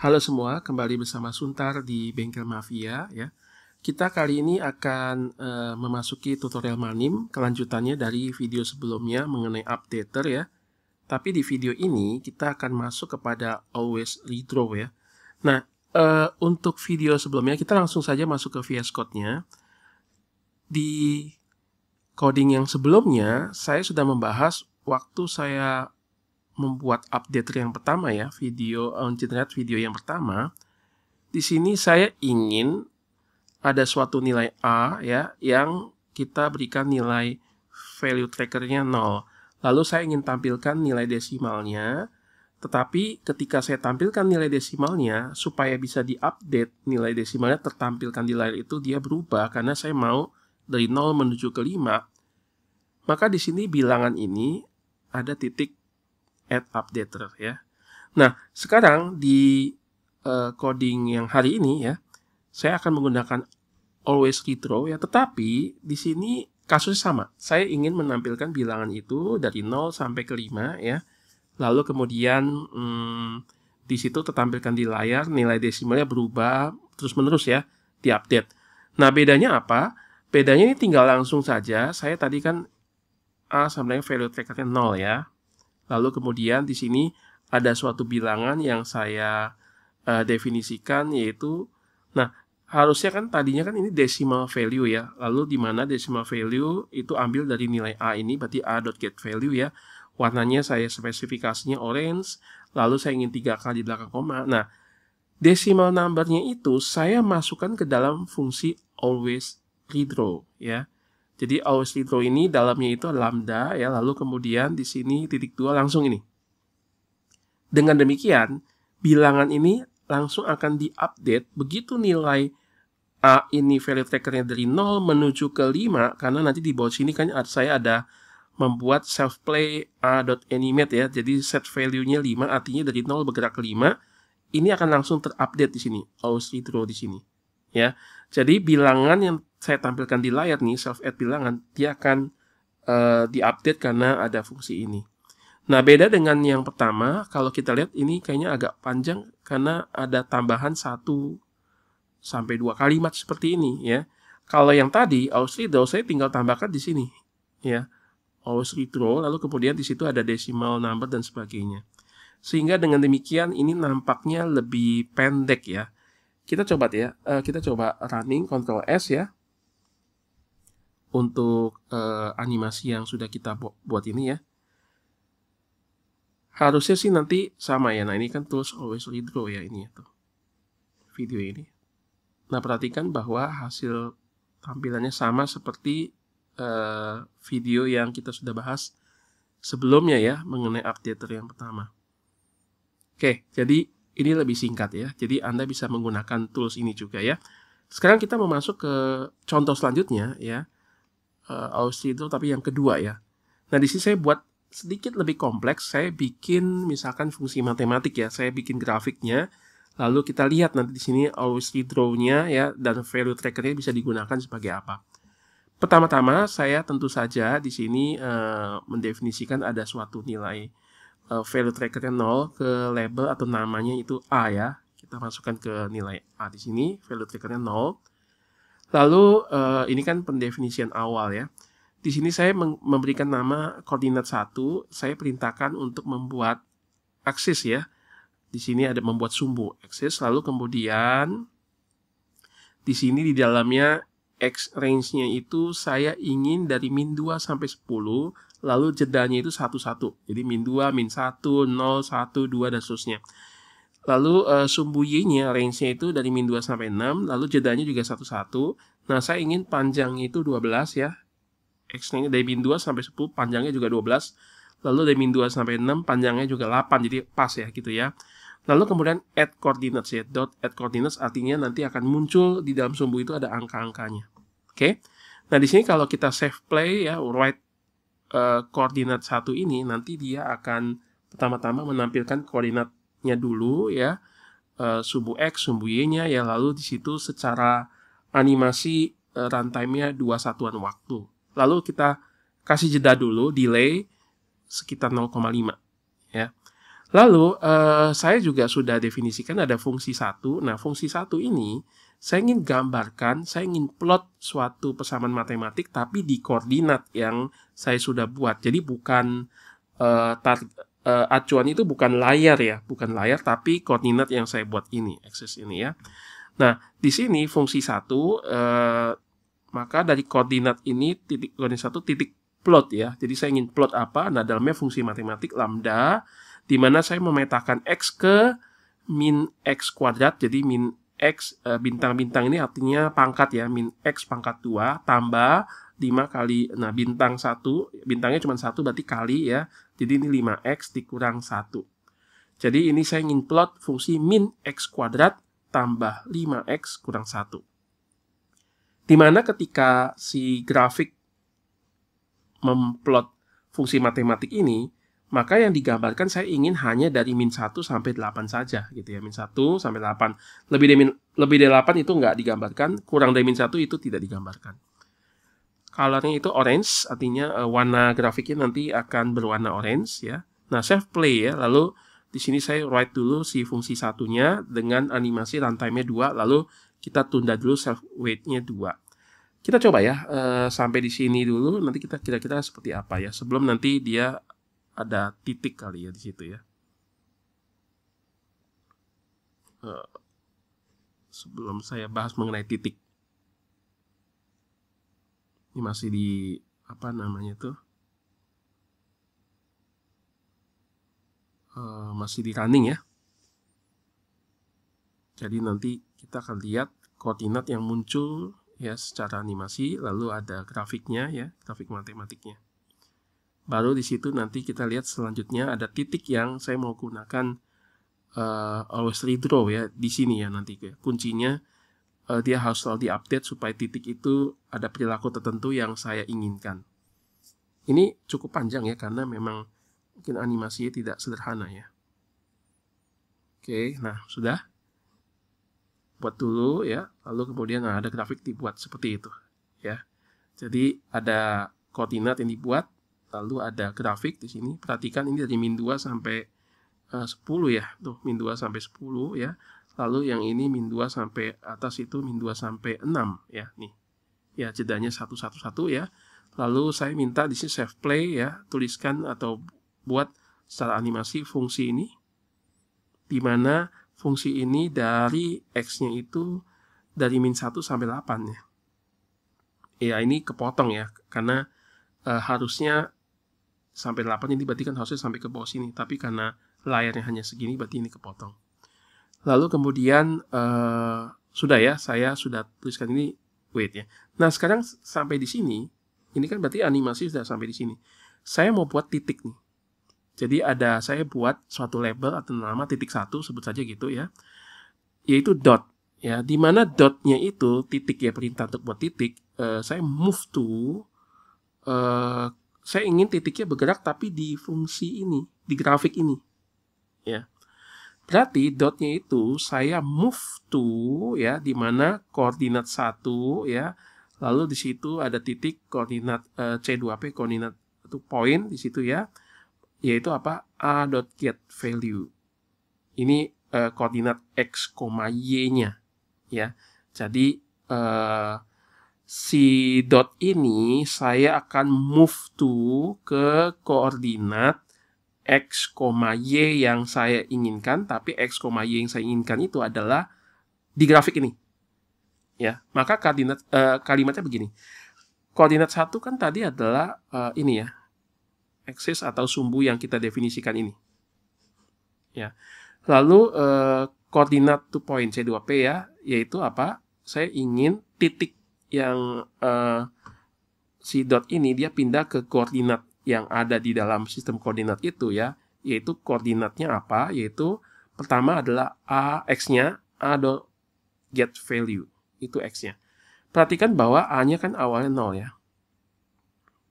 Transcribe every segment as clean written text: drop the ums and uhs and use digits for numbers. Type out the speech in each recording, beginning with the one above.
Halo semua, kembali bersama Suntar di Bengkel Mafia ya. Kita kali ini akan memasuki tutorial Manim, kelanjutannya dari video sebelumnya mengenai updater ya. Tapi di video ini kita akan masuk kepada always redraw ya. Nah, untuk video sebelumnya kita langsung saja masuk ke VS Code-nya. Di coding yang sebelumnya saya sudah membahas waktu saya membuat updater yang pertama ya, video generate video yang pertama. Di sini saya ingin ada suatu nilai A ya yang kita berikan nilai value trackernya 0. Lalu saya ingin tampilkan nilai desimalnya. Tetapi ketika saya tampilkan nilai desimalnya, supaya bisa diupdate nilai desimalnya tertampilkan di layar itu, dia berubah karena saya mau dari 0 menuju ke 5. Maka di sini bilangan ini ada titik add updater ya. Nah, sekarang di coding yang hari ini ya, saya akan menggunakan always redraw ya, tetapi di sini kasusnya sama. Saya ingin menampilkan bilangan itu dari 0 sampai ke 5 ya. Lalu kemudian di situ tertampilkan di layar, nilai desimalnya berubah terus-menerus ya, diupdate. Nah, bedanya apa? Bedanya ini tinggal langsung saja. Saya tadi kan A sebenarnya value trackernya 0 ya. Lalu kemudian di sini ada suatu bilangan yang saya definisikan, yaitu, nah harusnya kan tadinya kan ini decimal value ya. Lalu di mana decimal value itu ambil dari nilai A ini, berarti A.getValue ya. Warnanya saya spesifikasinya orange, lalu saya ingin 3 kali di belakang koma. Nah, decimal numbernya itu saya masukkan ke dalam fungsi always redraw ya. Jadi always redraw ini dalamnya itu lambda ya, lalu kemudian di sini titik 2 langsung ini. Dengan demikian, bilangan ini langsung akan diupdate begitu nilai A ini value trackernya dari 0 menuju ke 5, karena nanti di bawah sini kan saya ada membuat self play A.animate ya. Jadi set value-nya 5, artinya dari 0 bergerak ke 5. Ini akan langsung terupdate di sini, always redraw di sini. Ya, jadi bilangan yang saya tampilkan di layar nih, self add bilangan, dia akan diupdate karena ada fungsi ini. Nah, beda dengan yang pertama, kalau kita lihat ini kayaknya agak panjang karena ada tambahan 1 sampai 2 kalimat seperti ini ya. Kalau yang tadi always redraw, saya tinggal tambahkan di sini ya, always redraw, lalu kemudian di situ ada decimal number dan sebagainya. Sehingga dengan demikian ini nampaknya lebih pendek ya. Kita coba ya, kita coba running Ctrl S ya untuk animasi yang sudah kita buat ini ya. Harusnya sih nanti sama ya. Nah, ini kan tools always redraw ya ini ya tuh. Video ini. Nah, perhatikan bahwa hasil tampilannya sama seperti video yang kita sudah bahas sebelumnya ya mengenai updater yang pertama. Oke, jadi ini lebih singkat ya, jadi Anda bisa menggunakan tools ini juga ya. Sekarang kita mau masuk ke contoh selanjutnya ya, always redraw tapi yang kedua ya. Nah, di sini saya buat sedikit lebih kompleks, saya bikin misalkan fungsi matematik ya, saya bikin grafiknya, lalu kita lihat nanti di sini always redraw-nya ya, dan value tracker-nya bisa digunakan sebagai apa. Pertama-tama saya tentu saja di sini mendefinisikan ada suatu nilai value trackernya 0 ke label atau namanya itu A ya. Kita masukkan ke nilai A di sini, value trackernya 0. Lalu ini kan pendefinisian awal ya. Di sini saya memberikan nama koordinat 1, saya perintahkan untuk membuat aksis ya. Di sini ada membuat sumbu aksis, lalu kemudian di sini di dalamnya X range-nya itu saya ingin dari min 2 sampai 10, lalu jedanya itu 1, 1. Jadi min 2, min 1, 0, 1, 2, dan seterusnya. Lalu sumbu Y-nya, range-nya itu dari min 2 sampai 6, lalu jedanya juga 1, 1. Nah, saya ingin panjangnya itu 12 ya. X-nya dari min 2 sampai 10, panjangnya juga 12. Lalu dari min 2 sampai 6, panjangnya juga 8, jadi pas ya gitu ya. Lalu kemudian add coordinates ya, dot add coordinates artinya nanti akan muncul di dalam sumbu itu ada angka-angkanya. Oke. Nah, di sini kalau kita save play ya, write koordinat 1 ini nanti dia akan pertama-tama menampilkan koordinatnya dulu ya, sumbu X, sumbu Y-nya ya, lalu di situ secara animasi runtime-nya 2 satuan waktu. Lalu kita kasih jeda dulu, delay sekitar 0,5 ya. Lalu saya juga sudah definisikan ada fungsi 1. Nah, fungsi 1 ini saya ingin gambarkan, saya ingin plot suatu persamaan matematik tapi di koordinat yang saya sudah buat. Jadi bukan acuan itu bukan layar ya, bukan layar tapi koordinat yang saya buat ini, akses ini ya. Nah, di sini fungsi 1 maka dari koordinat ini koordinat 1 titik plot ya. Jadi saya ingin plot apa? Nah, dalamnya fungsi matematik lambda di mana saya memetakan X ke min X kuadrat, jadi min X, bintang-bintang ini artinya pangkat ya, min X pangkat 2 tambah 5 kali, nah bintang 1, bintangnya cuma 1 berarti kali ya, jadi ini 5X dikurang 1. Jadi ini saya ingin plot fungsi min X kuadrat tambah 5X kurang 1. Dimana ketika si grafik memplot fungsi matematik ini, maka yang digambarkan saya ingin hanya dari min 1 sampai 8 saja gitu ya, min 1 sampai 8. Lebih dari 8 itu nggak digambarkan, kurang dari min 1 itu tidak digambarkan. Colornya itu orange, artinya warna grafiknya nanti akan berwarna orange ya. Nah, save play ya, lalu di sini saya write dulu si fungsi satunya dengan animasi runtime-nya 2, lalu kita tunda dulu save wait-nya 2. Kita coba ya, sampai di sini dulu, nanti kita kira-kira seperti apa ya, sebelum nanti dia ada titik kali ya di situ ya. Sebelum saya bahas mengenai titik. Ini masih di apa namanya tuh? Masih di running ya. Jadi nanti kita akan lihat koordinat yang muncul ya secara animasi, lalu ada grafiknya ya, grafik matematiknya. Baru di situ nanti kita lihat selanjutnya ada titik yang saya mau gunakan always redraw ya di sini ya nanti ya. Kuncinya dia harus selalu diupdate supaya titik itu ada perilaku tertentu yang saya inginkan. Ini cukup panjang ya karena memang mungkin animasinya tidak sederhana ya. Oke, nah sudah. Buat dulu ya, lalu kemudian ada grafik dibuat seperti itu ya. Jadi ada koordinat yang dibuat, lalu ada grafik di sini. Perhatikan ini dari min 2 sampai 10 ya. Tuh, min 2 sampai 10 ya. Lalu yang ini min 2 sampai atas itu min 2 sampai 6 ya. Nih. Ya, jedanya 1 1 1 ya. Lalu saya minta di sini save play ya, tuliskan atau buat secara animasi fungsi ini. Di mana fungsi ini dari X-nya itu dari min 1 sampai 8 ya. Ya, ini kepotong ya, karena harusnya sampai 8 ini berarti kan harusnya sampai ke bawah sini, tapi karena layarnya hanya segini berarti ini kepotong. Lalu kemudian sudah ya, saya sudah tuliskan ini wait ya. Nah, sekarang sampai di sini, ini kan berarti animasi sudah sampai di sini. Saya mau buat titik nih. Jadi saya buat suatu label atau nama titik 1, sebut saja gitu ya. Yaitu dot ya, di mana dotnya itu titik ya, perintah untuk buat titik. Saya move to saya ingin titiknya bergerak tapi di fungsi ini, di grafik ini. Ya. Berarti dotnya itu saya move to ya, di mana koordinat 1 ya. Lalu di situ ada titik koordinat C2P, koordinat itu point di situ ya. Yaitu apa? A.getValue. Ini koordinat X, Y-nya ya. Jadi si dot ini saya akan move to ke koordinat X, Y yang saya inginkan, tapi X, Y yang saya inginkan itu adalah di grafik ini. Ya, maka kalimatnya begini. Koordinat 1 kan tadi adalah ini ya, aksis atau sumbu yang kita definisikan ini. Ya. Lalu koordinat to point C2P ya, yaitu apa? Saya ingin titik yang si dot ini dia pindah ke koordinat yang ada di dalam sistem koordinat itu ya, yaitu koordinatnya apa? Yaitu pertama adalah X-nya, A.getValue, itu X-nya. Perhatikan bahwa A-nya kan awalnya 0 ya.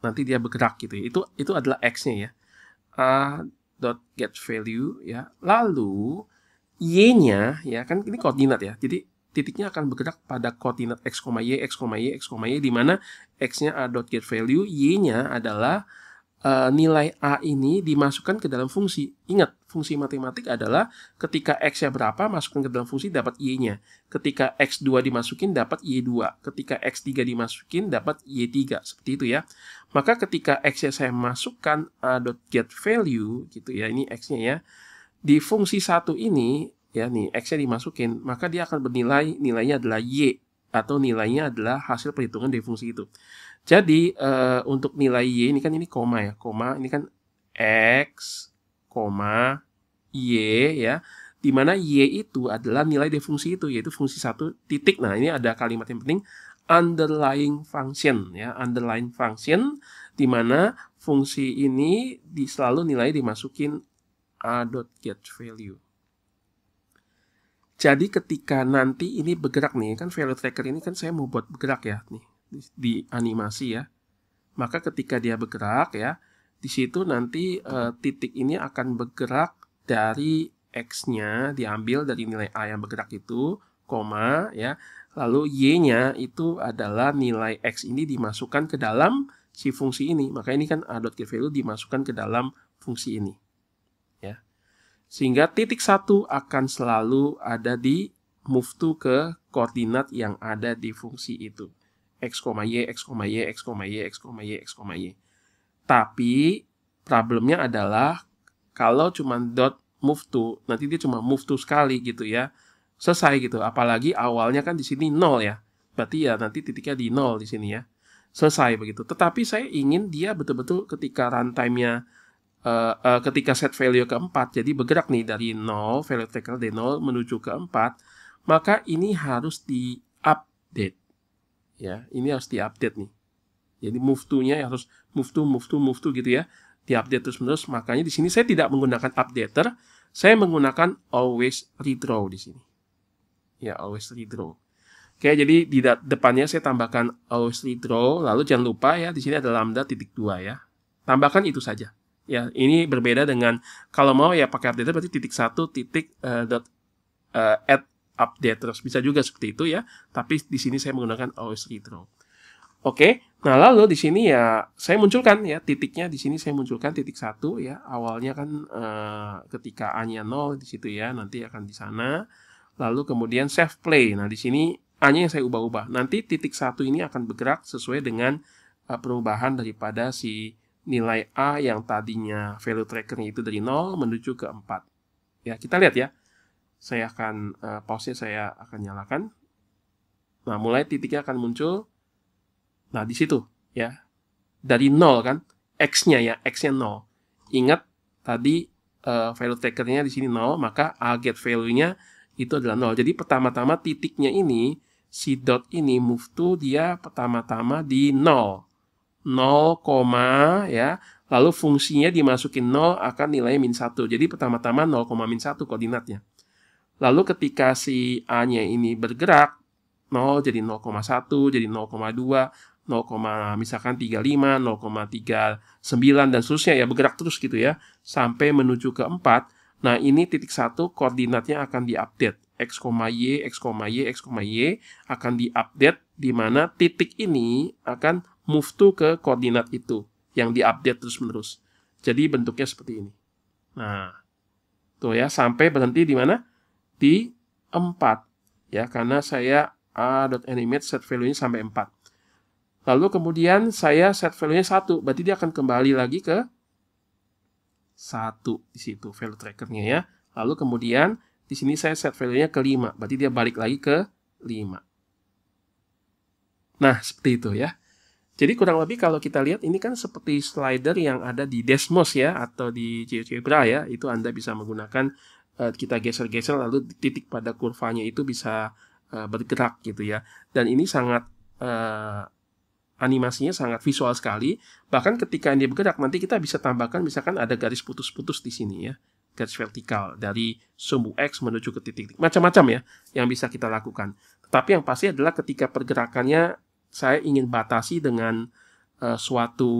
Nanti dia bergerak gitu ya. Itu adalah X-nya ya. A.getValue ya. Lalu Y-nya ya, kan ini koordinat ya. Jadi titiknya akan bergerak pada koordinat X, Y, X, Y, X, Y, di mana X-nya A.getValue, Y-nya adalah nilai A ini dimasukkan ke dalam fungsi. Ingat, fungsi matematik adalah ketika X-nya berapa, masukkan ke dalam fungsi, dapat Y-nya. Ketika X2 dimasukin, dapat Y2. Ketika X3 dimasukin, dapat Y3. Seperti itu ya. Maka ketika X-nya saya masukkan A.getValue, gitu ya, ini X-nya ya. Di fungsi 1 ini, ya nih, X-nya dimasukin, maka dia akan bernilai, nilainya adalah Y, atau nilainya adalah hasil perhitungan dari fungsi itu. Jadi, untuk nilai Y, ini kan ini koma ya, koma, ini kan X, koma, Y ya, dimana Y itu adalah nilai dari fungsi itu, yaitu fungsi 1 titik. Nah, ini ada kalimat yang penting, underlying function ya, underlying function, dimana fungsi ini selalu nilai dimasukin A.getValue. Jadi ketika nanti ini bergerak nih, kan value tracker ini kan saya mau buat bergerak ya, nih di animasi ya. Maka ketika dia bergerak ya, di situ nanti titik ini akan bergerak dari X-nya diambil dari nilai A yang bergerak itu, koma ya. Lalu Y-nya itu adalah nilai X ini dimasukkan ke dalam si fungsi ini. Maka ini kan A.getValue dimasukkan ke dalam fungsi ini. Ya. Sehingga titik 1 akan selalu ada di move to ke koordinat yang ada di fungsi itu. X, Y, X, Y, X, Y, X, Y, X, Y. Tapi problemnya adalah kalau cuma dot move to, nanti dia cuma move to sekali gitu ya. Selesai gitu. Apalagi awalnya kan di sini 0 ya. Berarti ya nanti titiknya di 0 di sini ya. Selesai begitu. Tetapi saya ingin dia betul-betul ketika runtime-nya ketika set value ke 4, jadi bergerak nih dari 0, value tracker dari 0 menuju ke 4, maka ini harus di-update. Ya, ini harus di-update nih. Jadi move to-nya harus move to gitu ya. Di-update terus-menerus. Makanya di sini saya tidak menggunakan updater, saya menggunakan always redraw di sini. Ya, always redraw. Oke, jadi di depannya saya tambahkan always redraw, lalu jangan lupa ya di sini ada lambda titik 2 ya. Tambahkan itu saja. Ya, ini berbeda dengan kalau mau ya pakai updater berarti titik 1 titik add update terus bisa juga seperti itu ya. Tapi di sini saya menggunakan always redraw. Oke, nah lalu di sini ya saya munculkan ya titiknya di sini saya munculkan titik 1 ya. Awalnya kan ketika A-nya 0 di situ ya, nanti akan di sana. Lalu kemudian save play. Nah, di sini A-nya yang saya ubah-ubah. Nanti titik 1 ini akan bergerak sesuai dengan perubahan daripada si nilai A yang tadinya value trackernya itu dari 0 menuju ke 4. Ya, kita lihat ya. Saya akan pause-nya saya akan nyalakan. Nah, mulai titiknya akan muncul. Nah, di situ ya. Dari 0 kan, X-nya ya, X-nya 0. Ingat tadi value trackernya di sini 0, maka A.getValue-nya itu adalah 0. Jadi pertama-tama titiknya ini si dot ini move to dia pertama-tama di 0. 0, ya, lalu fungsinya dimasukin 0 akan nilai min 1. Jadi pertama-tama 0, min 1 koordinatnya. Lalu ketika si A-nya ini bergerak, 0 jadi 0,1, jadi 0,2, 0, misalkan 35, 0,39, dan seterusnya ya, bergerak terus gitu ya, sampai menuju ke 4. Nah, ini titik 1 koordinatnya akan diupdate. X, Y, X, Y, X, Y akan diupdate, di mana titik ini akan move to ke koordinat itu yang diupdate terus-menerus. Jadi bentuknya seperti ini. Nah, tuh ya, sampai berhenti di mana? Di 4. Ya, karena saya A.animate set value-nya sampai 4. Lalu kemudian saya set value-nya 1, berarti dia akan kembali lagi ke 1 di situ value tracker-nya ya. Lalu kemudian di sini saya set value-nya ke 5, berarti dia balik lagi ke 5. Nah, seperti itu ya. Jadi kurang lebih kalau kita lihat ini kan seperti slider yang ada di Desmos ya, atau di GeoGebra ya. Itu Anda bisa menggunakan, kita geser-geser lalu titik pada kurvanya itu bisa bergerak gitu ya. Dan ini sangat animasinya sangat visual sekali. Bahkan ketika ini bergerak nanti kita bisa tambahkan misalkan ada garis putus-putus di sini ya. Garis vertikal dari sumbu X menuju ke titik. Macam-macam ya yang bisa kita lakukan. Tetapi yang pasti adalah ketika pergerakannya saya ingin batasi dengan suatu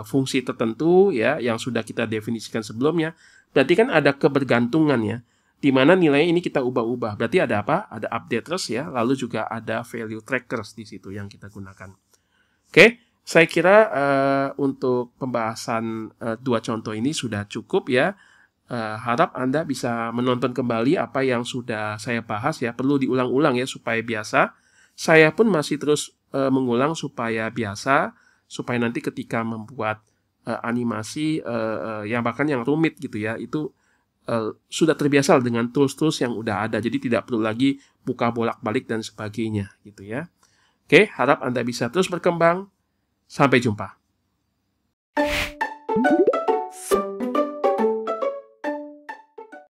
fungsi tertentu ya yang sudah kita definisikan sebelumnya. Berarti kan ada kebergantungan ya. Di mana nilai ini kita ubah-ubah. Berarti ada apa? Ada updaters ya, lalu juga ada value trackers di situ yang kita gunakan. Oke, Saya kira untuk pembahasan dua contoh ini sudah cukup ya. Harap Anda bisa menonton kembali apa yang sudah saya bahas ya. Perlu diulang-ulang ya supaya biasa. Saya pun masih terus mengulang supaya biasa, supaya nanti ketika membuat animasi yang bahkan yang rumit gitu ya, itu sudah terbiasa dengan tools-tools yang udah ada. Jadi tidak perlu lagi buka bolak-balik dan sebagainya gitu ya. Oke, harap Anda bisa terus berkembang. Sampai jumpa.